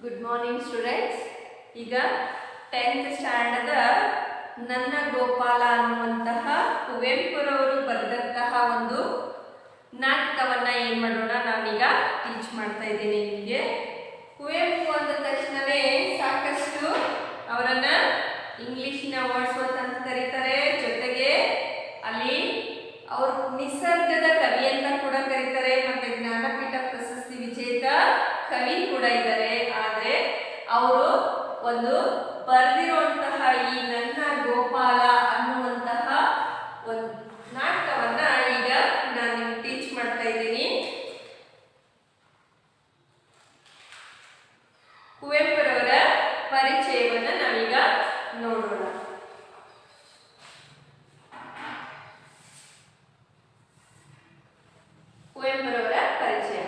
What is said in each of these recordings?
Good morning students. ಈಗ 10th standard ನನ್ನ ಗೋಪಾಲ ಅನ್ನುವಂತಹ ಕುವೆಂಪುರವರು ಬರೆದಂತಹ ಒಂದು ನಾಟಕವನ್ನು ಏನು ಮಾಡೋಣ, ನಾನೀಗ ಟೀಚ್ ಮಾಡ್ತಾ ಇದ್ದೀನಿ ನಿಮಗೆ. ಕುವೆಂಪು ಅಂದ ತಕ್ಷಣವೇ ಸಾಕಷ್ಟು ಅವರನ್ನು ಇಂಗ್ಲೀಷಿನ ವರ್ಡ್ಸ್ವರ್ತ್ ಅಂತ ಕರೀತಾರೆ. ಜೊತೆಗೆ ಅಲ್ಲಿ ಅವರು ನಿಸರ್ಗದ ಕವಿ ಅಂತ ಕೂಡ ಕರೀತಾರೆ. ಮತ್ತೆ ಜ್ಞಾನಪೀಠ ಪ್ರಶಸ್ತಿ ವಿಜೇತ ಕವಿ ಕೂಡ ಇದ್ದಾರೆ. ಆದರೆ ಅವರು ಒಂದು ಬರೆದಿರುವಂತಹ ಈ ನನ್ನ ಗೋಪಾಲ ಅನ್ನುವಂತಹ ಒಂದು ನಾಟಕವನ್ನ ಈಗ ನಾನು ಟೀಚ್ ಮಾಡ್ತಾ ಇದ್ದೀನಿ. ಕುವೆಂಪುರವರ ಪರಿಚಯವನ್ನ ನಾವೀಗ ನೋಡೋಣ. ಕುವೆಂಪುರವರ ಪರಿಚಯ.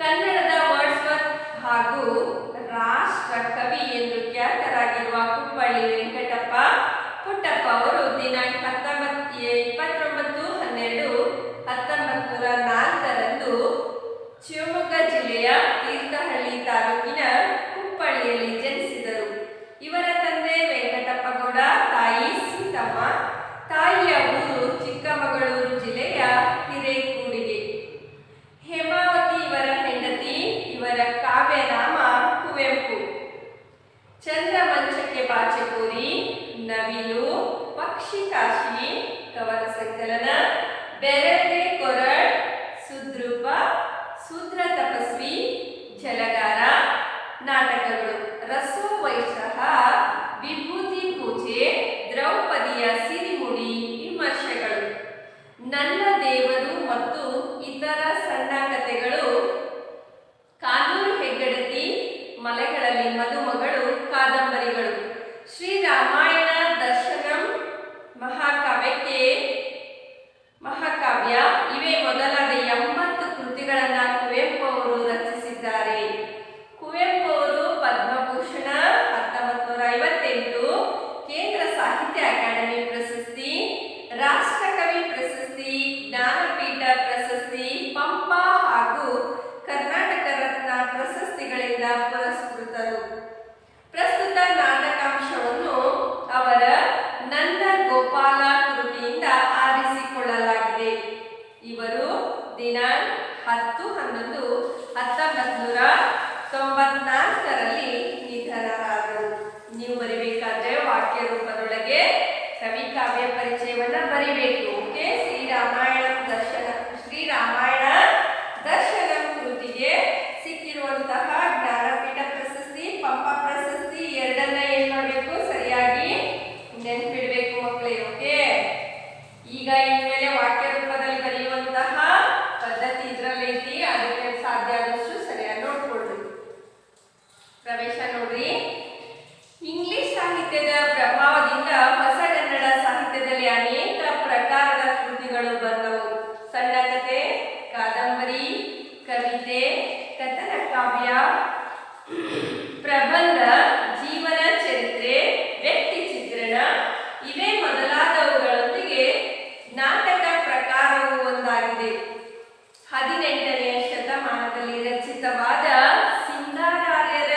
ಕನ್ನಡದ ವರ್ಡ್ಸ್ವರ್ತ್ ಹಾಗೂ ರಾಷ್ಟ್ರ ಕವಿ ಎಂದು ಖ್ಯಾತರಾಗಿರುವ ಕುಪ್ಪಳ್ಳಿ ವೆಂಕಟಪ್ಪ ಪುಟ್ಟಪ್ಪ ಅವರು ದಿನಾಂಕ 29/12/1904 ಶಿವಮೊಗ್ಗ ಜಿಲ್ಲೆಯ ತೀರ್ಥಹಳ್ಳಿ ತಾಲೂಕಿನ ಕುಪ್ಪಳ್ಳಿಯಲ್ಲಿ ಜನಿಸಿದರು. ಇವರ ತಂದೆ ವೆಂಕಟಪ್ಪಗೌಡ, ತಾಯಿ ಸೀತಮ್ಮ. ತಾಯಿಯ ಊರು ಚಿಕ್ಕಮಗಳೂರು ಜಿಲ್ಲೆಯ ಹಿರೇಕೂಡಿಗೆ. ಹೇಮಾವತಿ ಇವರ ಹೆಂಡತಿ. ಇವರ ಕಾವ್ಯನಾಮ ಕುವೆಂಪು. ಚಂದ್ರಮಂಚಕ್ಕೆ ಬಾಚೆಕೋರಿ, ನವಿಲು, ಪಕ್ಷಿಕಾಶಿ, ಕವನ ಸಂಕಲನ, ಬೆರಳಿಗೆ ಕೊರಳ್, ಸುದ್ರೂಪ, ಸೂತ್ರ ತಪಸ್ವಿ, ಜಲಗಾರ, ನಾಟಕಗಳು, ರಸೋವೈಷಃ, ವಿಭೂತಿ ಪೂಜೆ, ದ್ರೌಪದಿಯ ಸಿರಿಮುಡಿ, ವಿಮರ್ಶೆಗಳು, ನನ್ನ ದೇವರು ಮತ್ತು ಇತರ ಸಣ್ಣ ಕಥೆಗಳು, ಕಾನೂರು ಹೆಗ್ಗಡತಿ, ಮಲೆಗಳಲ್ಲಿ ಮದುಮಗಳು, ಕಾದಂಬರಿಗಳು, ಶ್ರೀರಾಮಾಯಣ ದರ್ಶನಂ, ಮಹಾಕಾವ್ಯ ಇವೇ ಮೊದಲಾದ 80 ಕೃತಿಗಳನ್ನು ಕುವೆಂಪು ಅವರು ರಚಿಸಿದ್ದಾರೆ. ಕುವೆಂಪು ಅವರು ಪದ್ಮಭೂಷಣ, 1958 ಕೇಂದ್ರ ಸಾಹಿತ್ಯ ಅಕಾಡೆಮಿ ಪ್ರಶಸ್ತಿ, ರಾಷ್ಟ್ರಕವಿ ಪ್ರಶಸ್ತಿ, ಜ್ಞಾನಪೀಠ ಪ್ರಶಸ್ತಿ, ಪಂಪ ಹಾಗೂ ಕರ್ನಾಟಕ ರತ್ನ ಪ್ರಶಸ್ತಿಗಳಿಂದ ಪುರಸ್ಕೃತರು. ಪ್ರಸ್ತುತ ನಾಟಕಾಂಶವನ್ನು ಅವರ ನನ್ನ ಗೋಪಾಲ ಕೃತಿಯಿಂದ ಆರಿಸಿಕೊಳ್ಳಲಾಗಿದೆ. ಇವರು ದಿನಾಂಕ 10/11/1994 ನಿಧನರಾದರು. ನೀವು ಬರಿಬೇಕಾದ್ರೆ ವಾಕ್ಯ ರೂಪದೊಳಗೆ ಕವಿ ಕಾವ್ಯ ಪರಿಚಯವನ್ನ ಬರಿಬೇಕು. ಓಕೆ. ಶ್ರೀರಾಮಾಯಣ ದರ್ಶನಂ ಕೃತಿಗೆ ಸಿಕ್ಕಿರುವಂತಹ ಜ್ಞಾನಪೀಠ ಪ್ರಶಸ್ತಿ, ಪಂಪ ಪ್ರಶಸ್ತಿ ಎರಡನ್ನ ಏನ್ ಮಾಡಬೇಕು, ಸರಿಯಾಗಿ ನೆನಪಿಡ್ಬೇಕು ಮಕ್ಕಳೇ. ಓಕೆ. ಈಗ ಇನ್ಮೇಲೆ ವಾಕ್ಯ ರೂಪದಲ್ಲಿ ಬರೆಯುವಂತಹ ಪದ್ಧತಿ ಇದರಲ್ಲಿ ಐತಿ. ಅದಕ್ಕೆ ಸಾಧ್ಯ ಆದಷ್ಟು ಸರಿಯಾಗಿ ನೋಡ್ಕೊಳ್ರಿ. ಪ್ರವೇಶ ನೋಡ್ರಿ. ಇಂಗ್ಲಿಷ್ ಸಾಹಿತ್ಯದ ಪ್ರಭಾವದಿಂದ ಹೊಸಗನ್ನಡ ಸಾಹಿತ್ಯದಲ್ಲಿ ಅನೇಕ ಪ್ರಕಾರದ ಕೃತಿಗಳು ಬಂದವು. ಸಣ್ಣ ಕಥೆ, ಕಾದಂಬರಿ, ಕವಿತೆ, ಕಥನ ಕಾವ್ಯ, ಪ್ರಬಂಧ, ಜೀವನ ಚರಿತ್ರೆ, ವ್ಯಕ್ತಿ ಚಿತ್ರಣ ಇವೇ ಮೊದಲಾದವುಗಳೊಂದಿಗೆ ನಾಟಕ ಪ್ರಕಾರವೂ ಒಂದಾಗಿದೆ. 18ನೇ ಶತಮಾನದಲ್ಲಿ ರಚಿತವಾದ ಸಿಂಗಾರಾರ್ಯರ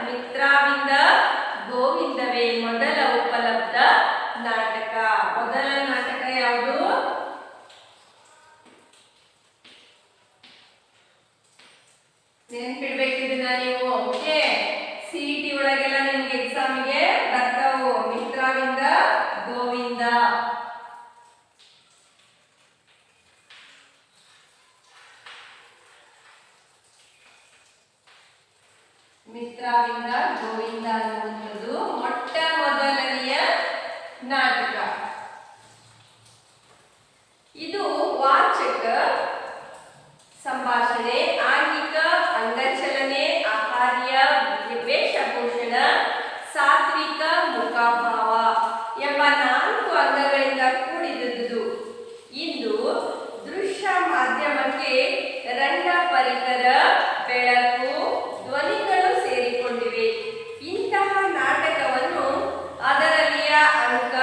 ಮಿತ್ರವಿಂದ ಗೋವಿಂದವೇ ಮೊದಲ ಉಪಲಬ್ಧ ನಾಟಕ. ಮೊದಲ ನಾಟಕ ಯಾವುದು? ನೆನಪಿಡ್ಬೇಕಿದನ್ನ ನೀವು. ಓಕೆ. CET ಒಳಗೆಲ್ಲ ನಿಮ್ಗೆ ಎಕ್ಸಾಮಿಗೆ ಬರ್ತಾವು. ಮಿತ್ರವಿಂದ ಗೋವಿಂದ. ಮಿತ್ರವಿಂದ ಗೋವಿಂದ ಅನ್ನುವಂಥದ್ದು ಮೊಟ್ಟ ಮೊದಲನೆಯ ನಾಟಕ. ಇದು ವಾಚಕ, ಸಂಭಾಷಣೆ, ಆಂಗಿಕ, ಅಂಗಚಲನೆ, ಆಹಾರ್ಯ, ವೇಷಭೂಷಣ, ಸಾತ್ವಿಕ, ಮುಖಾಭಾವ ಎಂಬ 4 ಅಂಗಗಳಿಂದ ಕೂಡಿದುದು. ಇಂದು ದೃಶ್ಯ ಮಾಧ್ಯಮಕ್ಕೆ ರಂಗ ಪರಿಕರ, ಬೆಳಕು, ಧ್ವನಿಗಳು ಸೇರಿಕೊಂಡಿವೆ. ಇಂತಹ ನಾಟಕವನ್ನು ಅದರಲ್ಲಿಯ ಅಂಕ,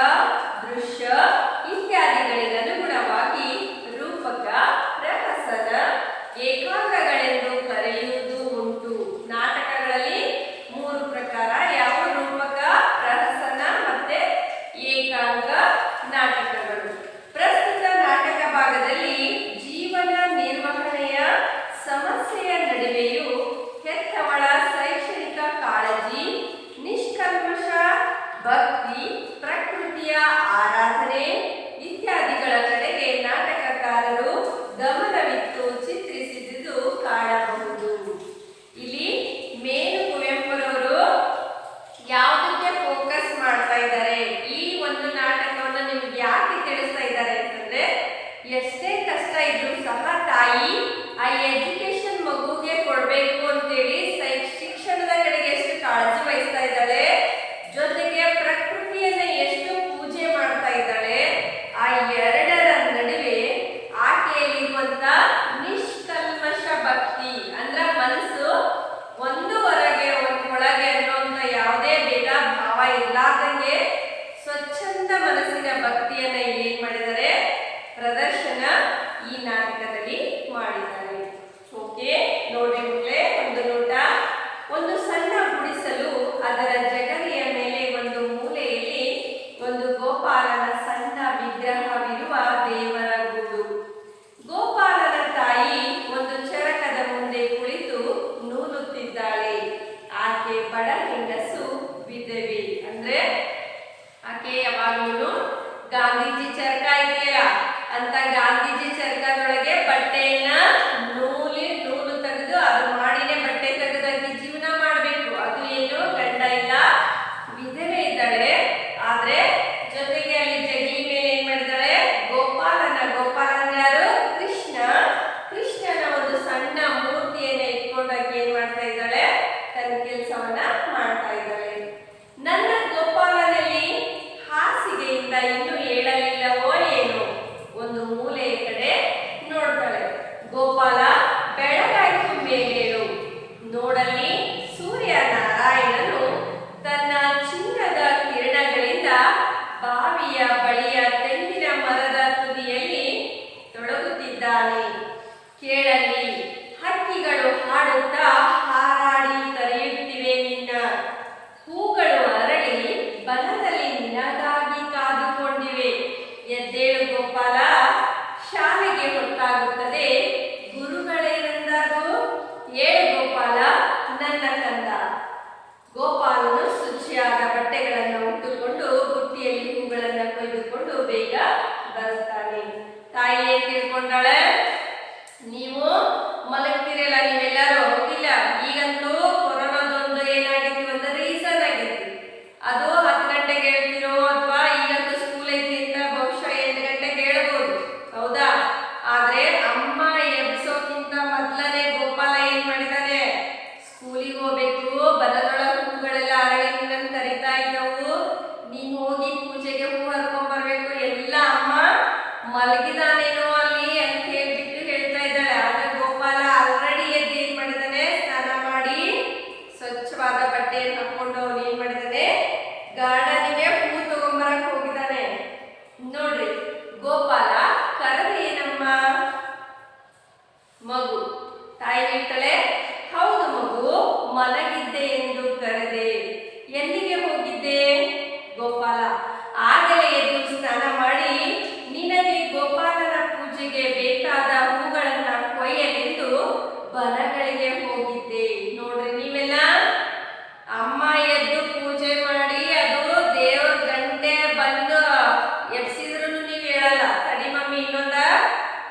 ಹೇಳ್ತಾಳೆ, ಹೌದು ಮಗು, ಮಲಗಿದ್ದೆ ಎಂದು ಕರೆದೆ. ಎಲ್ಲಿಗೆ ಹೋಗಿದ್ದೆ ಗೋಪಾಲ? ಆಗಲೇ ಎದ್ದು ಸ್ನಾನ ಮಾಡಿ ನಿನಗೆ ಗೋಪಾಲನ ಪೂಜೆಗೆ ಬೇಕಾದ ಹೂಗಳನ್ನ ಕೊಯ್ಯಲೆಂದು ಬನಗಳಿಗೆ ಹೋಗಿದ್ದೆ. ನೋಡ್ರಿ ನೀವೆಲ್ಲ, ಅಮ್ಮ ಎದ್ದು ಪೂಜೆ ಮಾಡಿ ಅದು ದೇವ್ರ ಗಂಟೆ ಬಂದು ಎಬ್ಸಿದ್ರು ನೀವು ಹೇಳಲ್ಲ, ತಡಿ ಮಮ್ಮಿ ಇನ್ನೊಂದ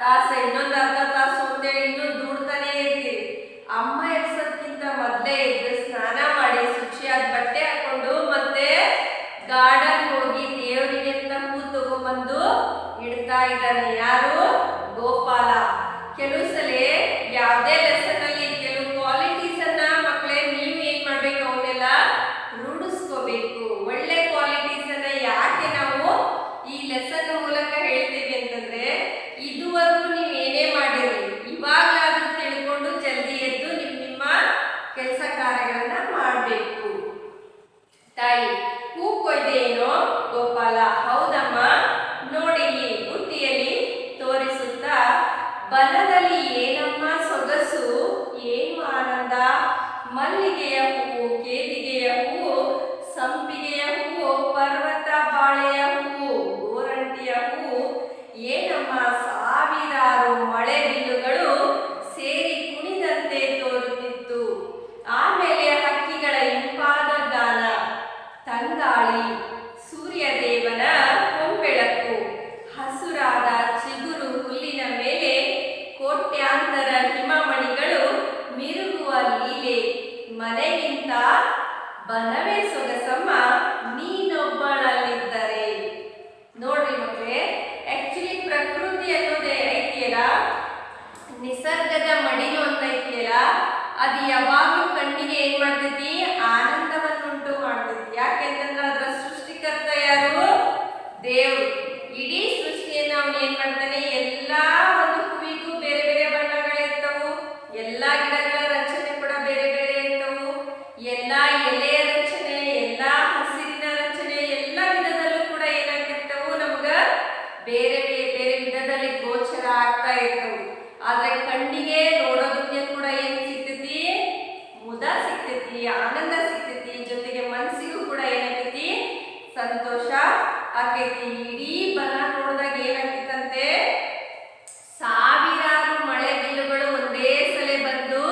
ತಾಸು ಇನ್ನೊಂದು ಅರ್ಧ ತಾಸು ಅಂತೇಳಿ ಇನ್ನೂ ದೂಡ್ತಾನೆ ಇರ್ತೀರಿ. ಅಮ್ಮ ಎಬ್ಸೋದ್ಕಿಂತ ಮೊದಲೇ ಎದ್ದು ಸ್ನಾನ ಮಾಡಿ ಶುಚಿಯಾದ ಬಟ್ಟೆ ಹಾಕೊಂಡು ಮತ್ತೆ ಗಾರ್ಡನ್ ಹೋಗಿ ದೇವರಿಗೆ ಅಂತ ಹೂ ತಗೊಂಡ್ಬಂದು ಇಡ್ತಾ ಇದ್ದಾನೆ. ಯಾರು? ಗೋಪಾಲ. ಕೆಲವು ಸಲ ಯಾವುದೇ ಲೆಸನ್ ಅಲ್ಲಿ ಕೆಲವು ಕ್ವಾಲಿಟೀಸ್ ಅನ್ನ ಮಕ್ಕಳೇ ನೀವು ಏನ್ ಮಾಡ್ಬೇಕು, ಅವನ್ನೆಲ್ಲ ರೂಢಿಸ್ಕೋಬೇಕು. ಒಳ್ಳೆ ಕ್ವಾಲಿಟೀಸ್ ಅನ್ನ ಯಾಕೆ ನಾವು ಈ ಲೆಸನ್ ಮೂಲಕ ಹೇಳ್ತೀವಿ ಅಂತಂದ್ರೆ, ಇದುವರೆಗೂ ನೀವು ಏನೇ ಮಾಡಿರಿ ಇವಾಗಲಾದ್ರೂ ತಿಳ್ಕೊಂಡು ಜಲ್ದಿ ಎದ್ದು ನಿಮ್ಮ ಕೆಲಸ ಕಾರ್ಯಗಳನ್ನ ಮಾಡಬೇಕು. ತಾಯಿ, ಹೂ ಕೊಯ್ದೇನೋ ಗೋಪಾಲ? ಹೌದಮ್ಮ, ನೋಡಿಲಿ ಬುಟ್ಟಿಯಲ್ಲಿ ತೋರಿಸುತ್ತಾ. ಬನದಲ್ಲಿ ಏನಮ್ಮ ಸೊಗಸು, ಏನು ಆನಂದ, ಮಲ್ಲಿಗೆಯ ಹೂವು, ಕೇದಿಗೆಯ ಹೂವು, ಸಂಪಿಗೆಯ ಹೂವು, ಪರ್ವತ ಬಾಳೆಯ ಹೂವು, ಗೋರಂಟಿಯ ಹೂವು, ಏನಮ್ಮ ಸಾವಿರಾರು ಮಳೆ ಬಿಲ್ಲುಗಳು ಸೇರಿ ಕುಣಿದಂತೆ ತೋರುತ್ತಿತ್ತು. ಆಮೇಲೆ ಹಕ್ಕಿಗಳ ಇಂಪಾದ ಗಾನ, ತಂಗಾಳಿ, ಸೂರ್ಯದೇವನ ಹೊಂಬೆಳಕು, ಹಸುರಾದ ಚಿಗುರು ಹುಲ್ಲಿನ ಮೇಲೆ ಕೋಟ್ಯಾಂತರ ಹಿಮಮಣಿಗಳು ಮಿರುಗುವ ಲೀಲೆ, ಮನೆಗಿಂತ ಬನವೇ ಸೊಗಸಮ್ಮ ನೀನೊಬ್ಬಳಲ್ಲಿದ್ದರೆ. ನೋಡ್ರಿ ಮಕ್ಕಳೇ, ಆಕ್ಚುಲಿ ಪ್ರಕೃತಿ ಅನ್ನೋದೇ ಐತಿಯಲ್ಲ, ನಿಸರ್ಗದ ಮಡಿಲು ಅಂತ ಐತಿಯಲ್ಲ, ಅದು ಯಾವಾಗಲೂ ಕಣ್ಣಿಗೆ ಏನ್ ಮಾಡ್ತೈತಿ? ಆನಂದವನ್ನುಂಟು ಮಾಡ್ತೈತಿ. ಯಾಕೆಂತಂದ್ರೆ ಅದರ ಸೃಷ್ಟಿಕರ್ತ ಯಾರು? ದೇವ್ರು. ಇಡೀ ಸೃಷ್ಟಿಯನ್ನ ಅವನು ಏನ್ ಮಾಡ್ತಾನೆ? ಎಲ್ಲಾ ಒಂದು ಹೂವಿಗೂ ಬೇರೆ ಬೇರೆ ಬಣ್ಣಗಳಿರ್ತವು, ಎಲ್ಲಾ ಗಿಡಗಳ ರಚನೆ ಕೂಡ ಬೇರೆ ಬೇರೆ ಇರ್ತವು, ಎಲ್ಲಾ ಎಲೆಯ ರಚನೆ, ಎಲ್ಲಾ ಹಸಿರಿನ ರಚನೆ, ಎಲ್ಲಾ ವಿಧದಲ್ಲೂ ಕೂಡ ಏನಾಗಿರ್ತವು? ನಮ್ಗ ಬೇರೆ ಬೇರೆ ಬೇರೆ ವಿಧದಲ್ಲಿ ಗೋಚರ ಆಗ್ತಾ ಇರ್ತವು. ಆದ್ರೆ ಕಣ್ಣಿಗೆ ನೋಡೋದಕ್ಕೆ ಕೂಡ ಏನ್ ಸಿಗ್ತೈತಿ? ಮುದ ಸಿಗ್ತೈತಿ, ಆನಂದ ಸಿಗ್ತೈತಿ, ಜೊತೆಗೆ ಮನಸ್ಸಿಗೂ ಕೂಡ ಏನಾಗ್ತೈತಿ? ಸಂತೋಷ ಆಕೈತಿ. ಇಡೀ ಬನ ನೋಡಿದಾಗ ಏನಾಗ್ತಿತ್ತಂತೆ? ಸಾವಿರಾರು ಮಳೆ ಬಿಲ್ಲುಗಳು ಒಂದೇ ಸಲ ಬಂದು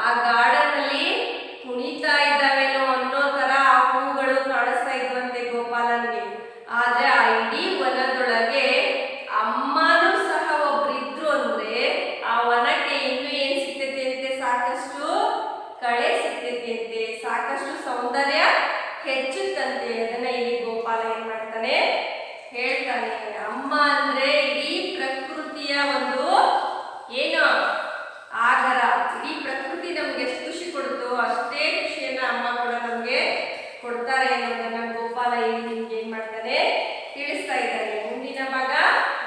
ಆ ಗಾರ್ಡನ್ ಅಲ್ಲಿ ಕುಣಿತಾ ಇದ್ದಾವೇನೋ ಅನ್ನೋ ತರ ಆ ಹೂಗಳು ಕಾಣಿಸ್ತಾ ಇದ್ವಂತೆ ಗೋಪಾಲನ್ಗೆ. ಆದ್ರೆ ಆ ಇಡೀ ವನದೊಳಗೆ ಅಮ್ಮನೂ ಸಹ ಒಬ್ರಿದ್ರು ಅಂದ್ರೆ ಆ ವನಕ್ಕೆ ಇನ್ನೂ ಏನ್ ಸಿಗ್ತೈತಿ ಅಂತೆ? ಸಾಕಷ್ಟು ಕಳೆ ಸಿಗ್ತೈತಿ ಅಂತೆ, ಸಾಕಷ್ಟು ಸೌಂದರ್ಯ ಹೆಚ್ಚುತ್ತಂತೆ. ಅದನ್ನ ಇಲ್ಲಿ ಗೋಪಾಲ ಏನ್ ಮಾಡ್ತಾನೆ? ಹೇಳ್ತಾನೆ. ಅಮ್ಮ ಅಂದ್ರೆ ಇಡೀ ಪ್ರಕೃತಿಯ ಒಂದು ಏನು ಆಗರ. ಇಡೀ ಪ್ರಕೃತಿ ನಮ್ಗೆ ಎಷ್ಟು ಖುಷಿ ಕೊಡುತ್ತೋ ಅಷ್ಟೇ ಖುಷಿಯನ್ನ ಅಮ್ಮ ಕೂಡ ನಮ್ಗೆ ಕೊಡ್ತಾರೆ ಅನ್ನೋದನ್ನ ಗೋಪಾಲ ಇಲ್ಲಿ ನಿಮ್ಗೆ ಏನ್ ಮಾಡ್ತಾನೆ? ತಿಳಿಸ್ತಾ ಇದ್ದಾನೆ. ಮುಂದಿನ ಭಾಗ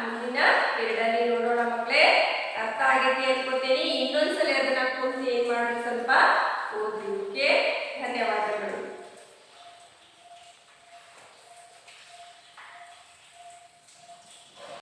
ಮುಂದಿನ ಎರಡಲ್ಲಿ ನೋಡೋಣ ಮಕ್ಕಳೇ. ಅರ್ಥ ಆಗೈತಿ ಅನ್ಕೋತೀನಿ. ಇನ್ನೊಂದ್ಸಲ ಅದನ್ನ ಕುಂತು ಏನ್ ಮಾಡೋದು, ಸ್ವಲ್ಪ ಓದಿ.